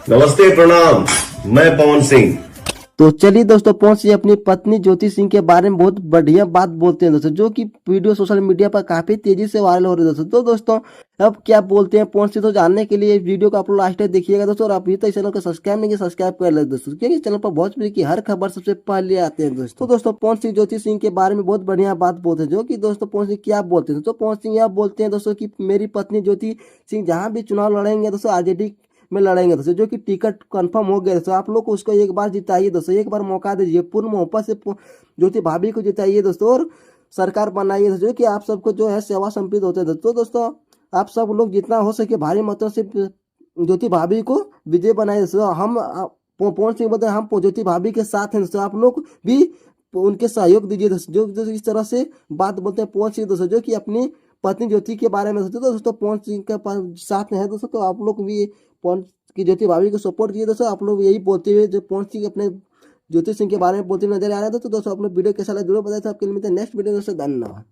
नमस्ते प्रणाम, मैं पवन सिंह। तो चलिए दोस्तों, पवन सिंह अपनी पत्नी ज्योति सिंह के बारे में बहुत बढ़िया बात बोलते हैं दोस्तों, जो कि वीडियो सोशल मीडिया पर काफी तेजी से वायरल हो रही है दोस्तों। तो दोस्तों, अब क्या बोलते हैं पवन सिंह, तो जानने के लिए वीडियो को आप लोग लास्ट तक देखिएगा दोस्तों। और आप अभी तक चैनल को सब्सक्राइब नहीं किया, सब्सक्राइब कर ले दोस्तों, क्योंकि चैनल पर भोजपुरी की हर खबर सबसे पहले आते हैं दोस्तों। तो दोस्तों, पवन सिंह ज्योति सिंह के बारे में बहुत बढ़िया बात बोलते हैं, जो कि दोस्तों पवन सिंह क्या बोलते हैं। तो पवन सिंह यह बोलते हैं दोस्तों कि मेरी पत्नी ज्योति सिंह जहाँ भी चुनाव लड़ेंगे दोस्तों, आरजेडी में लड़ेंगे दोस्तों, जो कि टिकट कंफर्म हो गया दोस्तों। आप लोग को उसको एक बार जिताइए दोस्तों, एक बार मौका दीजिए, पूर्ण मोहब्बत से ज्योति भाभी को जिताइए दोस्तों, और सरकार बनाइए दोस्तों, कि आप सबको जो है सेवा समर्पित होते हैं दोस्तों। दोस्तों, आप सब लोग जितना हो सके भारी मतों से ज्योति भाभी को विजय बनाइए दोस्तों। हम पवन सिंह बोलते हैं हम ज्योति भाभी के साथ हैं दोस्तों, आप लोग भी उनके सहयोग दीजिए दोस्तों। जो इस तरह से बात बोलते हैं पवन सिंह दोस्तों, जो कि अपनी पत्नी ज्योति के बारे में दोस्तों। तो दोस्तों, पवन सिंह के साथ में है दोस्तों, तो आप लोग भी पवन की ज्योति भाभी को सपोर्ट किए दोस्तों। आप लोग यही बोलते हुए जो पवन सिंह अपने ज्योति सिंह के बारे में बोलते नजर आ रहे हैं दोस्तों। आप लोग वीडियो कैसा लगा जरूर बताएं। आपके लिए मिलते हैं नेक्स्ट वीडियो दोस्तों। धन्यवाद।